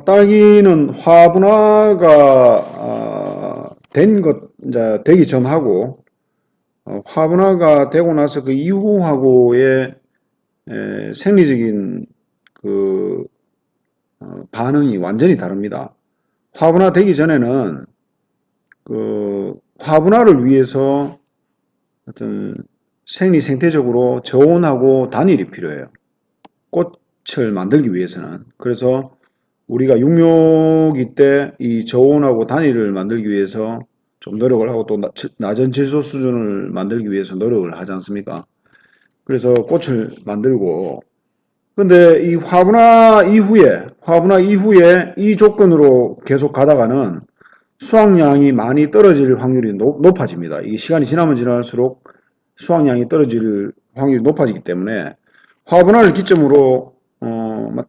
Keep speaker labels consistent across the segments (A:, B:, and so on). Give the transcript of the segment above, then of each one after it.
A: 딸기는 화분화가 이제 되기 전하고 화분화가 되고 나서 그 이후하고의 생리적인 그 반응이 완전히 다릅니다. 화분화 되기 전에는 그 화분화를 위해서 어떤 생리생태적으로 저온하고 단일이 필요해요. 꽃을 만들기 위해서는. 그래서 우리가 육묘기 때 이 저온하고 단위를 만들기 위해서 좀 노력을 하고 또 낮은 질소 수준을 만들기 위해서 노력을 하지 않습니까? 그래서 꽃을 만들고 근데 이 화분화 이후에 이 조건으로 계속 가다가는 수확량이 많이 떨어질 확률이 높아집니다. 이 시간이 지나면 지날수록 수확량이 떨어질 확률이 높아지기 때문에 화분화를 기점으로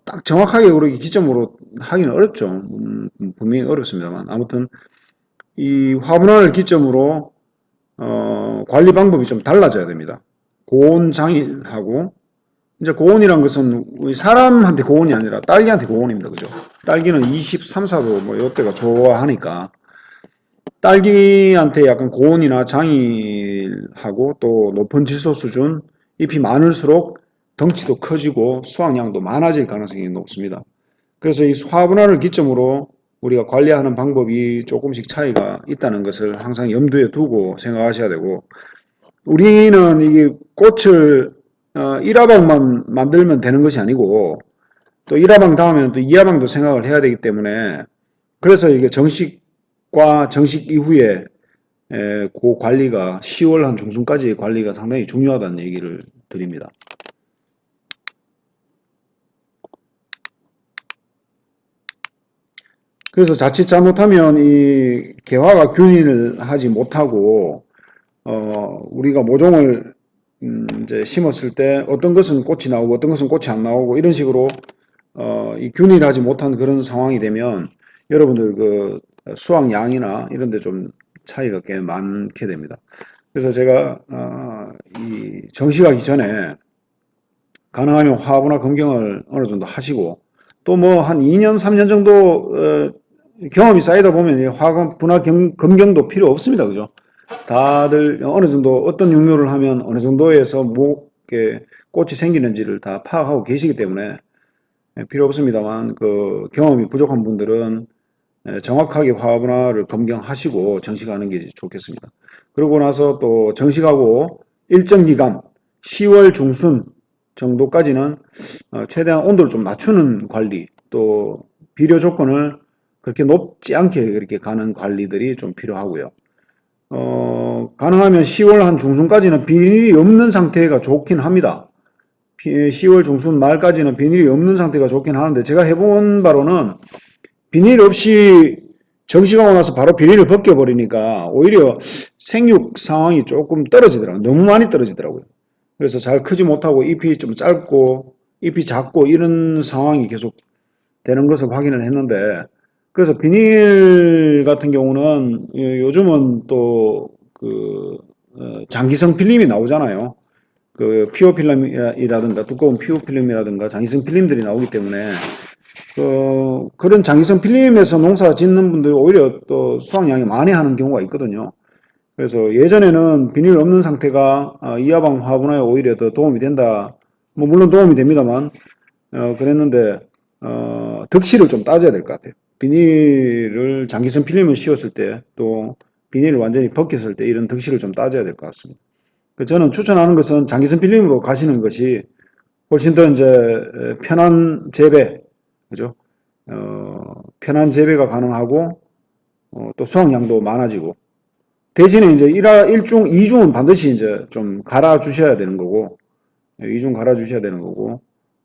A: 딱 정확하게 그렇게 기점으로 하기는 어렵죠. 분명히 어렵습니다만 아무튼 이 화분화를 기점으로 관리 방법이 좀 달라져야 됩니다. 고온장일하고 이제 고온이란 것은 우리 사람한테 고온이 아니라 딸기한테 고온입니다. 그죠? 딸기는 23, 4도 뭐 이때가 좋아하니까 딸기한테 약간 고온이나 장일하고 또 높은 질소 수준 잎이 많을수록 덩치도 커지고 수확량도 많아질 가능성이 높습니다. 그래서 이 화분화를 기점으로 우리가 관리하는 방법이 조금씩 차이가 있다는 것을 항상 염두에 두고 생각하셔야 되고 우리는 이 꽃을 1화방만 만들면 되는 것이 아니고 또 1화방 다음에는 또 2화방도 생각을 해야 되기 때문에 그래서 이게 정식과 정식 이후에 그 관리가 10월 한 중순까지의 관리가 상당히 중요하다는 얘기를 드립니다. 그래서 자칫 잘못하면 이 개화가 균일을 하지 못하고 우리가 모종을 이제 심었을 때 어떤 것은 꽃이 나오고 어떤 것은 꽃이 안 나오고 이런 식으로 이 균일하지 못한 그런 상황이 되면 여러분들 그 수확량이나 이런 데 좀 차이가 꽤 많게 됩니다. 그래서 제가 이 정식하기 전에 가능하면 화분화 검경을 어느 정도 하시고 또 뭐 한 2년 3년 정도 경험이 쌓이다 보면 화분화 검경도 필요 없습니다. 그죠? 다들 어느 정도 어떤 육묘를 하면 어느 정도에서 꽃이 생기는지를 다 파악하고 계시기 때문에 필요 없습니다만 그 경험이 부족한 분들은 정확하게 화분화를 검경하시고 정식하는 게 좋겠습니다. 그러고 나서 또 정식하고 일정 기간 10월 중순 정도까지는 최대한 온도를 좀 낮추는 관리 또 비료 조건을 그렇게 높지 않게 그렇게 가는 관리들이 좀 필요하고요. 가능하면 10월 한 중순까지는 비닐이 없는 상태가 좋긴 합니다. 10월 중순 말까지는 비닐이 없는 상태가 좋긴 하는데 제가 해본 바로는 비닐 없이 정식하고 나서 바로 비닐을 벗겨버리니까 오히려 생육 상황이 조금 떨어지더라고요. 너무 많이 떨어지더라고요. 그래서 잘 크지 못하고 잎이 좀 짧고 잎이 작고 이런 상황이 계속 되는 것을 확인을 했는데 그래서 비닐 같은 경우는 요즘은 또 그 장기성 필름이 나오잖아요. 그 피오 필름이라든가 두꺼운 피오 필름이라든가 장기성 필름들이 나오기 때문에 그런 장기성 필름에서 농사 짓는 분들이 오히려 또 수확량이 많이 하는 경우가 있거든요. 그래서 예전에는 비닐 없는 상태가 이하방 화분화에 오히려 더 도움이 된다. 뭐 물론 도움이 됩니다만 그랬는데 덕실을 좀 따져야 될 것 같아요. 비닐을 장기성 필름을 씌웠을 때 또 비닐을 완전히 벗겼을 때 이런 덕실을 좀 따져야 될 것 같습니다. 저는 추천하는 것은 장기성 필름으로 가시는 것이 훨씬 더 이제 편한 재배, 그죠? 편한 재배가 가능하고 또 수확량도 많아지고 대신에 이제 1중, 2중은 반드시 이제 좀 갈아 주셔야 되는 거고 2중 갈아 주셔야 되는 거고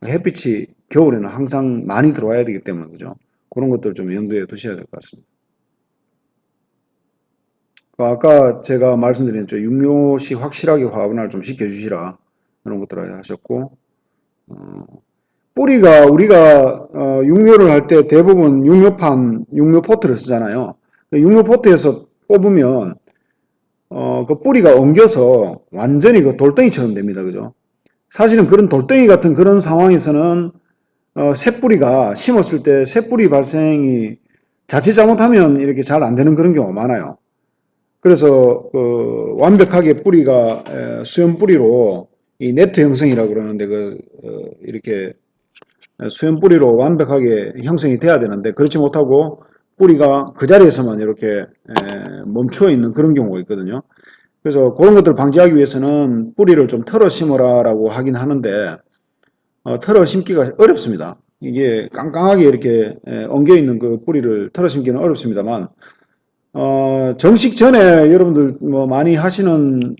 A: 햇빛이 겨울에는 항상 많이 들어와야 되기 때문에 그죠? 그런 것들 좀 염두에 두셔야 될 것 같습니다. 아까 제가 말씀드린 육묘시 확실하게 화분화를 좀 시켜주시라 그런 것들을 하셨고 뿌리가 우리가 육묘를 할 때 대부분 육묘판, 육묘포트를 쓰잖아요. 육묘포트에서 뽑으면 그 뿌리가 엉겨서 완전히 그 돌덩이처럼 됩니다. 그죠? 사실은 그런 돌덩이 같은 그런 상황에서는 새뿌리가 심었을 때 새뿌리 발생이 자칫 잘못하면 이렇게 잘 안 되는 그런 경우가 많아요. 그래서 완벽하게 뿌리가 수연 뿌리로 이 네트 형성이라고 그러는데 이렇게 수연 뿌리로 완벽하게 형성이 돼야 되는데 그렇지 못하고 뿌리가 그 자리에서만 이렇게 멈춰 있는 그런 경우가 있거든요. 그래서 그런 것들을 방지하기 위해서는 뿌리를 좀 털어 심어라라고 하긴 하는데 털어 심기가 어렵습니다. 이게 깡깡하게 이렇게 엉겨 있는 그 뿌리를 털어 심기는 어렵습니다만 정식 전에 여러분들 뭐 많이 하시는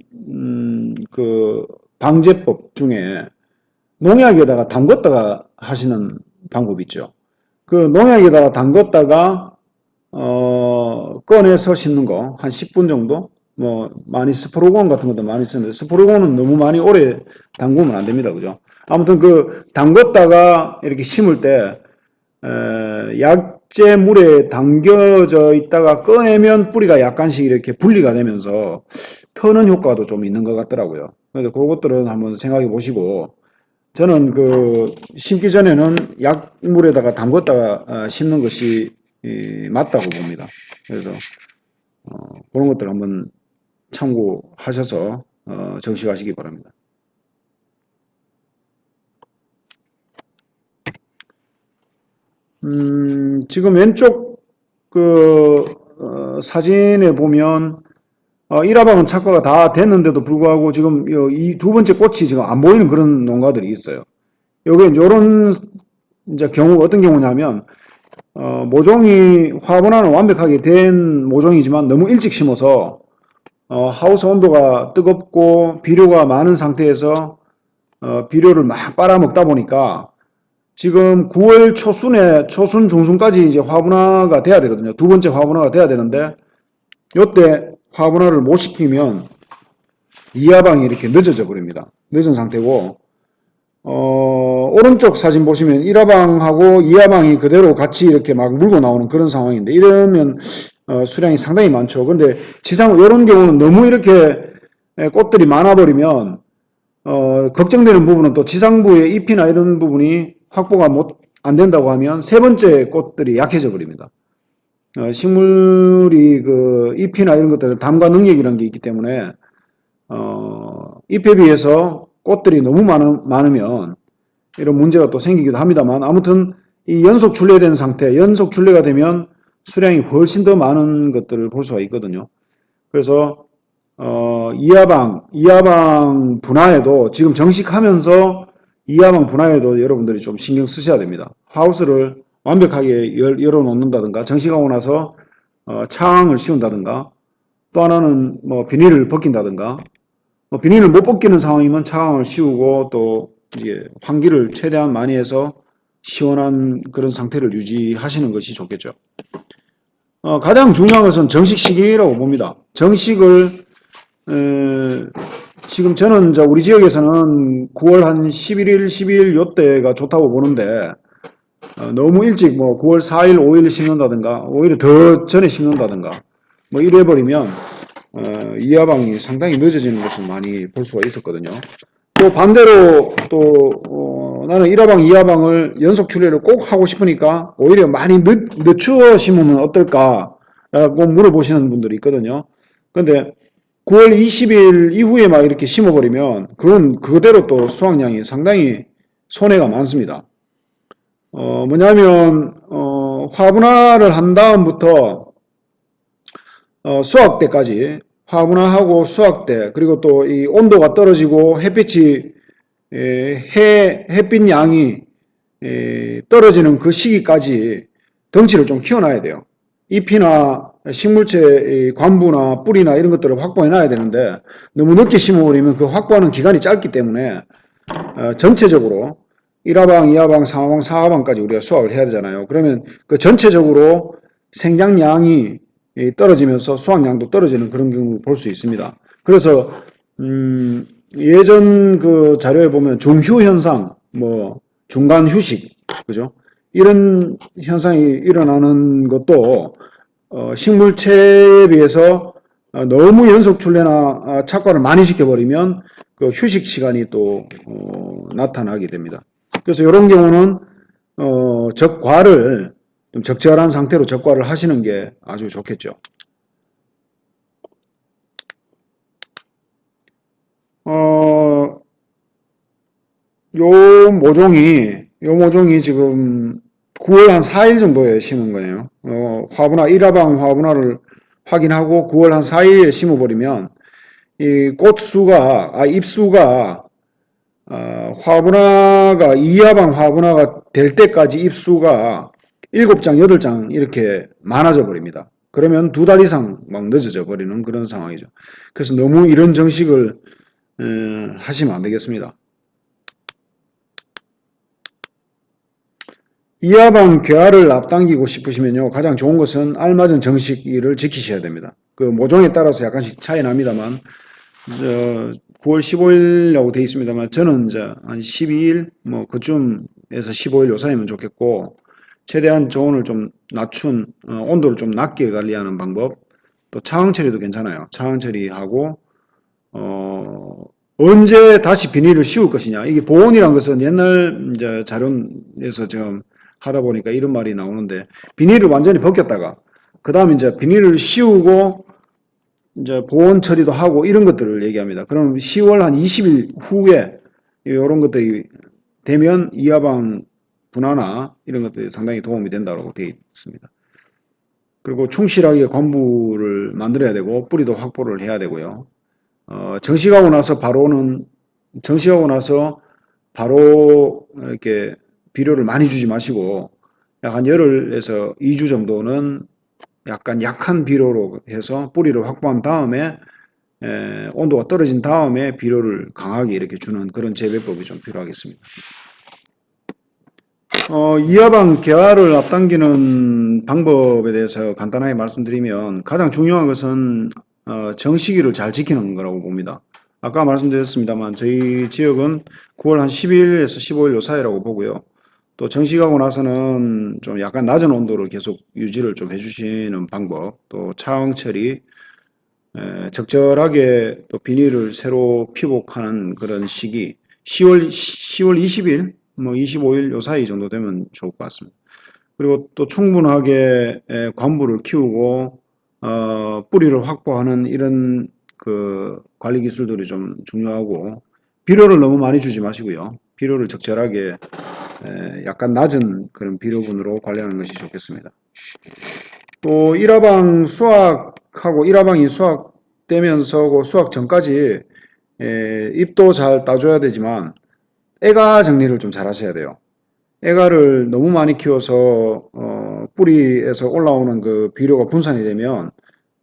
A: 그 방제법 중에 농약에다가 담궜다가 하시는 방법이 있죠. 그 농약에다가 담궜다가 꺼내서 심는 거 한 10분 정도 뭐 많이 스프로곤 같은 것도 많이 쓰는데 스프로곤은 너무 많이 오래 담그면 안 됩니다. 그죠? 아무튼 그 담궜다가 이렇게 심을 때 약재 물에 담겨져 있다가 꺼내면 뿌리가 약간씩 이렇게 분리가 되면서 터는 효과도 좀 있는 것 같더라고요. 그래서 그것들은 한번 생각해 보시고 저는 그 심기 전에는 약물에다가 담궜다가 심는 것이 맞다고 봅니다. 그래서 그런 것들 한번 참고하셔서 정식하시기 바랍니다. 지금 왼쪽 그 사진에 보면 일화방은 착과가 다 됐는데도 불구하고 지금 이 두 번째 꽃이 지금 안 보이는 그런 농가들이 있어요. 여기 요런 이제 경우가 어떤 경우냐면 모종이 화분화는 완벽하게 된 모종이지만 너무 일찍 심어서 하우스 온도가 뜨겁고 비료가 많은 상태에서 비료를 막 빨아먹다 보니까 지금 9월 초순 중순까지 이제 화분화가 돼야 되거든요. 두 번째 화분화가 돼야 되는데 요때 화분화를 못 시키면 이하방이 이렇게 늦어져 버립니다. 늦은 상태고 오른쪽 사진 보시면 1하방하고 2하방이 그대로 같이 이렇게 막 물고 나오는 그런 상황인데 이러면 수량이 상당히 많죠. 근데 이런 경우는 너무 이렇게 꽃들이 많아버리면 걱정되는 부분은 또 지상부의 잎이나 이런 부분이 확보가 안 된다고 하면 세 번째 꽃들이 약해져 버립니다. 식물이 그 잎이나 이런 것들 담가 능력이라는 게 있기 때문에 잎에 비해서 꽃들이 너무 많으면 이런 문제가 또 생기기도 합니다만 아무튼 이 연속 출래된 상태, 연속 출래가 되면 수량이 훨씬 더 많은 것들을 볼 수가 있거든요. 그래서 이하방 분화에도 지금 정식하면서 이하방 분화에도 여러분들이 좀 신경 쓰셔야 됩니다. 하우스를 완벽하게 열어놓는다든가 정식하고 나서 창을 씌운다든가 또 하나는 뭐 비닐을 벗긴다든가 비닐을 못 벗기는 상황이면 차광을 씌우고 또 이제 환기를 최대한 많이 해서 시원한 그런 상태를 유지하시는 것이 좋겠죠. 가장 중요한 것은 정식 시기라고 봅니다. 정식을 지금 저는 우리 지역에서는 9월 한 11일, 12일 요때가 좋다고 보는데 너무 일찍 뭐 9월 4일, 5일 심는다든가 오히려 더 전에 심는다든가 뭐 이래 버리면 이하방이 상당히 늦어지는 것을 많이 볼 수가 있었거든요. 또 반대로 또 나는 1하방, 2하방을 연속 출래를 꼭 하고 싶으니까 오히려 많이 늦추어 심으면 어떨까라고 물어보시는 분들이 있거든요. 근데 9월 20일 이후에 막 이렇게 심어버리면 그건 그대로 또 수확량이 상당히 손해가 많습니다. 뭐냐면 화분화를 한 다음부터 수확 때까지 화분화하고 수확 때 그리고 또 이 온도가 떨어지고 햇빛 양이 떨어지는 그 시기까지 덩치를 좀 키워놔야 돼요. 잎이나 식물체 관부나 뿌리나 이런 것들을 확보해 놔야 되는데 너무 늦게 심어버리면 그 확보하는 기간이 짧기 때문에 전체적으로 1하방, 2하방, 3하방, 4하방까지 우리가 수확을 해야 되잖아요. 그러면 그 전체적으로 생장량이 떨어지면서 수확량도 떨어지는 그런 경우를 볼 수 있습니다. 그래서 예전 그 자료에 보면 중휴 현상, 뭐 중간 휴식, 그죠? 이런 현상이 일어나는 것도 식물체에 비해서 너무 연속 출래나 착과를 많이 시켜버리면 그 휴식 시간이 또 나타나게 됩니다. 그래서 이런 경우는 적과를 좀 적절한 상태로 적과를 하시는 게 아주 좋겠죠. 요 모종이 지금 9월 한 4일 정도에 심은 거예요. 화분화, 1화방 화분화를 확인하고 9월 한 4일에 심어버리면 이 잎수가 화분화가 2화방 화분화가 될 때까지 잎수가 7장, 8장 이렇게 많아져 버립니다. 그러면 2달 이상 막 늦어져 버리는 그런 상황이죠. 그래서 너무 이런 정식을 하시면 안 되겠습니다. 이하방 개화를 앞당기고 싶으시면요, 가장 좋은 것은 알맞은 정식일을 지키셔야 됩니다. 그 모종에 따라서 약간씩 차이 납니다만, 9월 15일이라고 되어 있습니다만, 저는 이제 한 12일, 뭐 그쯤에서 15일 요 사이면 좋겠고, 최대한 저온을 좀 낮춘, 온도를 좀 낮게 관리하는 방법, 또 차흥 처리도 괜찮아요. 차흥 처리하고, 언제 다시 비닐을 씌울 것이냐. 이게 보온이란 것은 옛날 이제 자료에서 지금 하다 보니까 이런 말이 나오는데, 비닐을 완전히 벗겼다가 그 다음에 이제 비닐을 씌우고 이제 보온 처리도 하고 이런 것들을 얘기합니다. 그럼 10월 한 20일 후에 이런 것들이 되면 이하방 분화나 이런 것들이 상당히 도움이 된다고 되어 있습니다. 그리고 충실하게 관부를 만들어야 되고 뿌리도 확보를 해야 되고요. 정식하고 나서 바로 이렇게 비료를 많이 주지 마시고 약 한 열흘에서 2주 정도는 약간 약한 비료로 해서 뿌리를 확보한 다음에 온도가 떨어진 다음에 비료를 강하게 이렇게 주는 그런 재배법이 좀 필요하겠습니다. 이하방 개화를 앞당기는 방법에 대해서 간단하게 말씀드리면 가장 중요한 것은 정시기를 잘 지키는 거라고 봅니다. 아까 말씀드렸습니다만 저희 지역은 9월 한 10일에서 15일 요 사이라고 보고요. 또 정식하고 나서는 좀 약간 낮은 온도를 계속 유지를 좀 해주시는 방법, 또 차흥 처리, 적절하게 또 비닐을 새로 피복하는 그런 시기, 10월 20일, 뭐 25일 요 사이 정도 되면 좋을 것 같습니다. 그리고 또 충분하게 관부를 키우고 뿌리를 확보하는 이런 그 관리 기술들이 좀 중요하고 비료를 너무 많이 주지 마시고요. 비료를 적절하게 약간 낮은 그런 비료분으로 관리하는 것이 좋겠습니다. 또 1화방 수확하고 1화방이 수확되면서 그 수확 전까지 잎도 잘 따줘야 되지만 애가 정리를 좀 잘 하셔야 돼요. 애가를 너무 많이 키워서 뿌리에서 올라오는 그 비료가 분산이 되면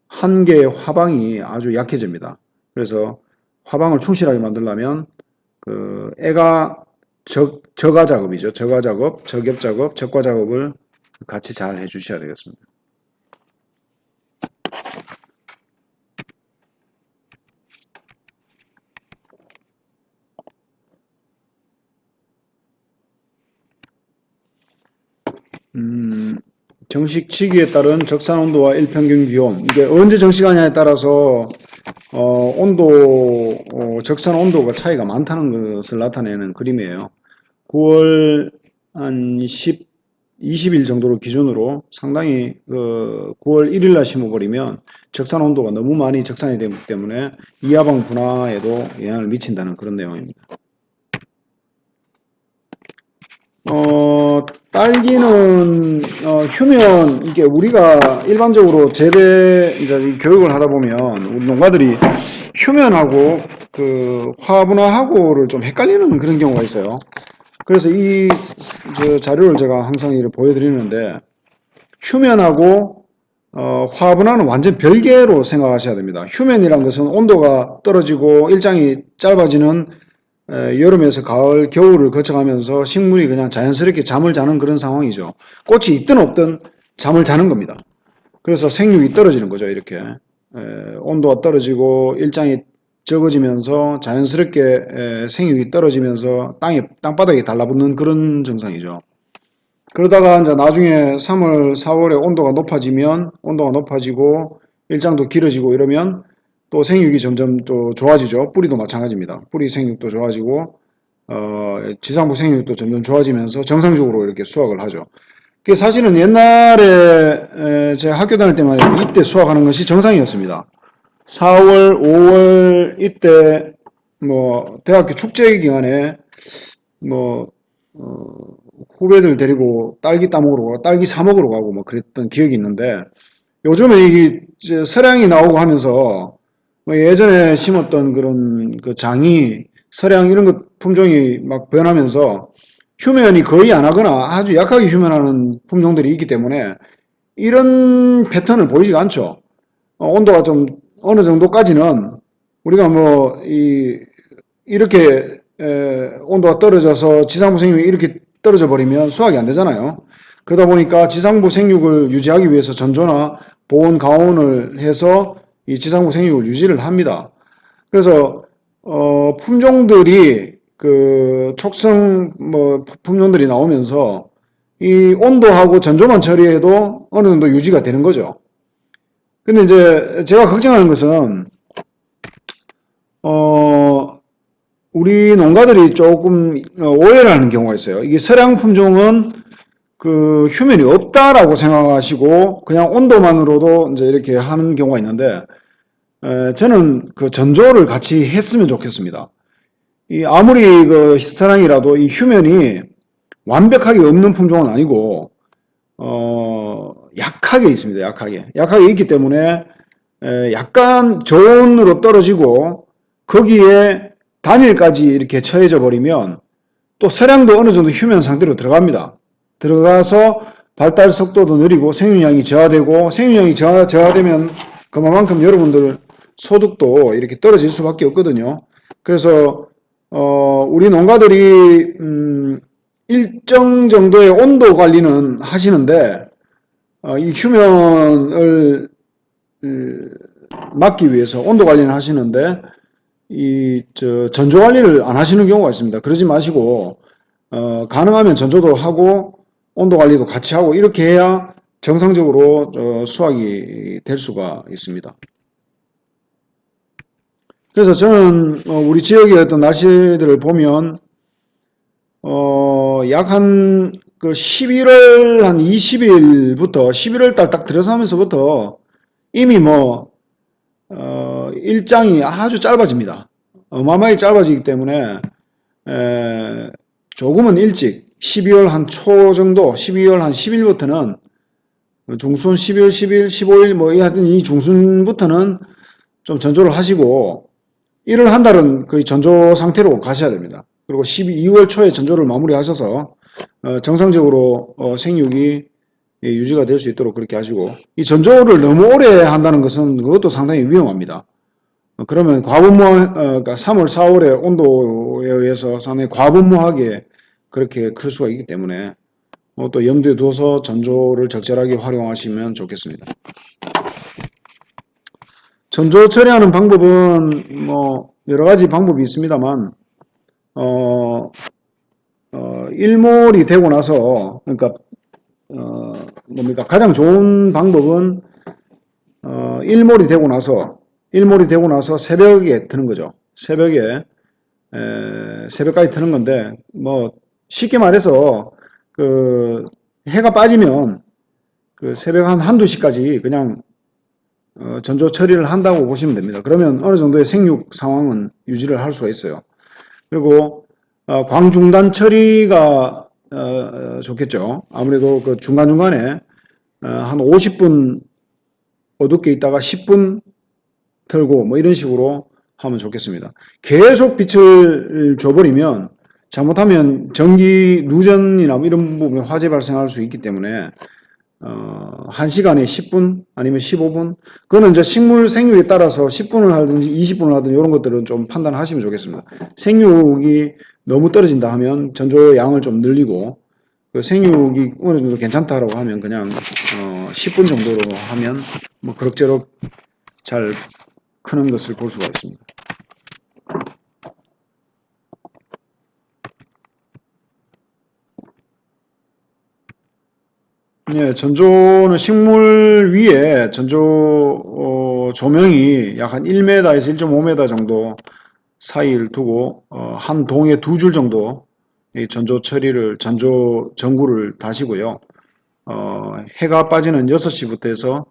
A: 한 개의 화방이 아주 약해집니다. 그래서 화방을 충실하게 만들려면 그 애가 저가 작업이죠. 저가 작업, 저겹 작업, 적과 작업을 같이 잘 해주셔야 되겠습니다. 정식 치기에 따른 적산 온도와 일평균 기온, 이게 언제 정식하냐에 따라서 적산 온도가 차이가 많다는 것을 나타내는 그림이에요. 9월 한 20일 정도를 기준으로 상당히 9월 1일 날 심어버리면 적산 온도가 너무 많이 적산이 되기 때문에 이하방 분화에도 영향을 미친다는 그런 내용입니다. 딸기는 휴면, 이게 우리가 일반적으로 재배 이제 교육을 하다 보면 우리 농가들이 휴면하고 그 화분화하고를 좀 헷갈리는 그런 경우가 있어요. 그래서 저 자료를 제가 항상 이렇게 보여드리는데 휴면하고 화분화는 완전 별개로 생각하셔야 됩니다. 휴면이란 것은 온도가 떨어지고 일장이 짧아지는 여름에서 가을, 겨울을 거쳐가면서 식물이 그냥 자연스럽게 잠을 자는 그런 상황이죠. 꽃이 있든 없든 잠을 자는 겁니다. 그래서 생육이 떨어지는 거죠, 이렇게. 온도가 떨어지고 일장이 적어지면서 자연스럽게 생육이 떨어지면서 땅바닥에 달라붙는 그런 증상이죠. 그러다가 이제 나중에 3월, 4월에 온도가 높아지고 일장도 길어지고 이러면 또 생육이 점점 또 좋아지죠. 뿌리도 마찬가지입니다. 뿌리 생육도 좋아지고 지상부 생육도 점점 좋아지면서 정상적으로 이렇게 수확을 하죠. 그 사실은 옛날에 제가 학교 다닐 때만 해도 이때 수확하는 것이 정상이었습니다. 4월, 5월 이때 뭐 대학교 축제 기간에 뭐 후배들 데리고 딸기 따먹으러 가고 딸기 사 먹으러 가고 뭐 그랬던 기억이 있는데 요즘에 이 서량이 나오고 하면서 뭐 예전에 심었던 그런 그 장이 서량 이런 것 품종이 막 변하면서 휴면이 거의 안 하거나 아주 약하게 휴면하는 품종들이 있기 때문에 이런 패턴을 보이지가 않죠. 온도가 좀 어느 정도까지는 우리가 뭐 이렇게 온도가 떨어져서 지상부 생육이 이렇게 떨어져 버리면 수확이 안 되잖아요. 그러다 보니까 지상부 생육을 유지하기 위해서 전조나 보온 가온을 해서 이 지상부 생육을 유지를 합니다. 그래서 품종들이 그 촉성 뭐 품종들이 나오면서 이 온도하고 전조만 처리해도 어느 정도 유지가 되는 거죠. 근데 이제 제가 걱정하는 것은 우리 농가들이 조금 오해를 하는 경우가 있어요. 이게 서량 품종은 그 휴면이 없다라고 생각하시고 그냥 온도만으로도 이제 이렇게 하는 경우가 있는데 저는 그 전조를 같이 했으면 좋겠습니다. 이 아무리 그 서량이라도 이 휴면이 완벽하게 없는 품종은 아니고 약하게 있습니다. 약하게 있기 때문에 약간 저온으로 떨어지고 거기에 단일까지 이렇게 처해져 버리면 또 서량도 어느 정도 휴면 상태로 들어갑니다. 들어가서 발달 속도도 느리고 생육량이 저하되고 생육량이 저하되면 그만큼 여러분들 소득도 이렇게 떨어질 수밖에 없거든요. 그래서 우리 농가들이 일정 정도의 온도 관리는 하시는데 이 휴면을 막기 위해서 온도 관리는 하시는데 전조 관리를 안 하시는 경우가 있습니다. 그러지 마시고 가능하면 전조도 하고 온도 관리도 같이 하고 이렇게 해야 정상적으로 수확이 될 수가 있습니다. 그래서 저는 우리 지역의 어떤 날씨들을 보면 약 한 그 11월 한 20일부터 11월 달 딱 들어서면서부터 이미 뭐 일장이 아주 짧아집니다. 어마어마하게 짧아지기 때문에 조금은 일찍 12월 한 초 정도 12월 한 10일부터는 중순 12월 10일 15일 뭐 하여튼 이 중순부터는 좀 전조를 하시고 1월 한 달은 거의 전조 상태로 가셔야 됩니다. 그리고 12월 초에 전조를 마무리하셔서 정상적으로 생육이 유지가 될 수 있도록 그렇게 하시고 이 전조를 너무 오래 한다는 것은 그것도 상당히 위험합니다. 그러면 그러니까 3월, 4월의 온도에 의해서 상당히 과분무하게 그렇게 클 수가 있기 때문에 또 염두에 둬서 전조를 적절하게 활용하시면 좋겠습니다. 전조 처리하는 방법은 뭐 여러 가지 방법이 있습니다만 일몰이 되고 나서 그러니까 뭡니까 가장 좋은 방법은 일몰이 되고 나서 새벽에 트는 거죠. 새벽까지 트는 건데 뭐 쉽게 말해서 그 해가 빠지면 그 새벽 한 한두 시까지 그냥 전조 처리를 한다고 보시면 됩니다. 그러면 어느 정도의 생육 상황은 유지를 할 수가 있어요. 그리고 광중단 처리가 좋겠죠. 아무래도 그 중간중간에 한 50분 어둡게 있다가 10분 틀고 뭐 이런 식으로 하면 좋겠습니다. 계속 빛을 줘버리면 잘못하면 전기 누전이나 뭐 이런 부분에 화재 발생할 수 있기 때문에 1시간에 10분 아니면 15분 그거는 이제 식물 생육에 따라서 10분을 하든지 20분을 하든지 이런 것들은 좀 판단하시면 좋겠습니다. 생육이 너무 떨어진다 하면 전조 양을 좀 늘리고 그 생육이 어느 정도 괜찮다라고 하면 그냥 10분 정도로 하면 뭐 그럭저럭 잘 크는 것을 볼 수가 있습니다. 예, 전조는 식물 위에 전조 조명이 약 한 1m에서 1.5m 정도 사이를 두고 한 동에 2줄 정도 이 전조 처리를 전구를 다시고요. 해가 빠지는 6시부터 해서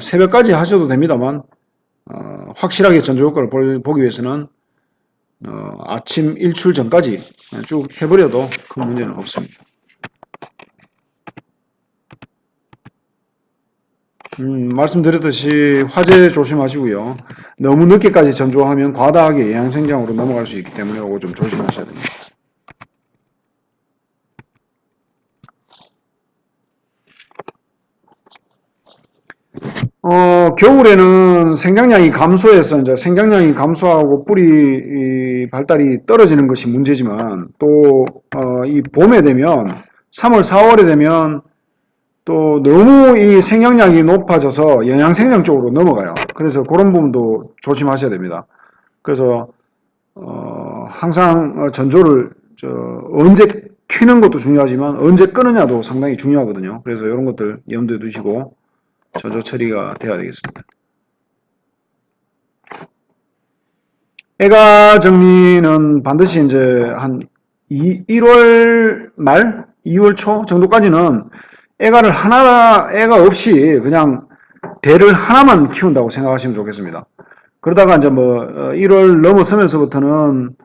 A: 새벽까지 하셔도 됩니다만 확실하게 전조 효과를 보기 위해서는 아침 일출 전까지 쭉 해버려도 큰 문제는 없습니다. 말씀드렸듯이 화재 조심하시고요. 너무 늦게까지 전조하면 과다하게 예양생장으로 넘어갈 수 있기 때문에 이거 좀 조심하셔야 됩니다. 겨울에는 생장량이 감소해서 이제 생장량이 감소하고 뿌리 발달이 떨어지는 것이 문제지만 또 이 봄에 되면 3월, 4월에 되면 또 너무 이 생장량이 높아져서 영양생장 쪽으로 넘어가요. 그래서 그런 부분도 조심하셔야 됩니다. 그래서 항상 전조를 언제 켜는 것도 중요하지만 언제 끄느냐도 상당히 중요하거든요. 그래서 이런 것들 염두에 두시고 전조 처리가 돼야 되겠습니다. 애가 정리는 반드시 이제 한 1월 말, 2월 초 정도까지는 애가 없이 그냥 대를 하나만 키운다고 생각하시면 좋겠습니다. 그러다가 이제 뭐 1월 넘어서면서부터는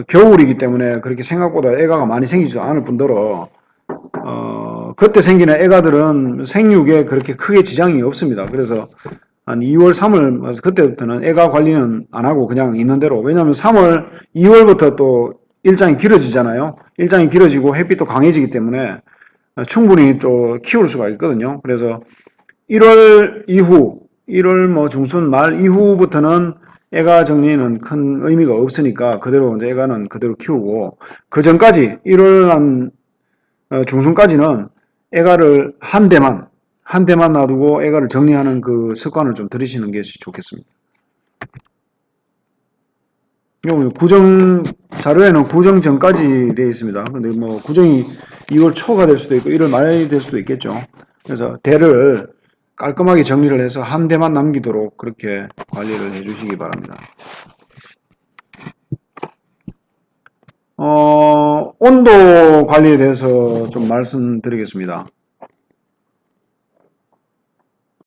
A: 겨울이기 때문에 그렇게 생각보다 애가가 많이 생기지 않을 뿐더러 그때 생기는 애가들은 생육에 그렇게 크게 지장이 없습니다. 그래서 한 2월, 3월 그때부터는 애가 관리는 안 하고 그냥 있는 대로. 왜냐하면 3월, 2월부터 또 일장이 길어지잖아요. 일장이 길어지고 햇빛도 강해지기 때문에 충분히 또 키울 수가 있거든요. 그래서 1월 이후, 1월 뭐 중순 말 이후부터는 애가 정리는 큰 의미가 없으니까 그대로 이제 애가는 그대로 키우고 그 전까지 1월 한 중순까지는 애가를 한 대만 놔두고 애가를 정리하는 그 습관을 좀 들이시는 게 좋겠습니다. 구정 자료에는 구정 전까지 되어 있습니다. 근데 뭐 구정이 2월 초가 될 수도 있고 1월 말이 될 수도 있겠죠. 그래서 대를 깔끔하게 정리를 해서 한 대만 남기도록 그렇게 관리를 해주시기 바랍니다. 온도 관리에 대해서 좀 말씀드리겠습니다.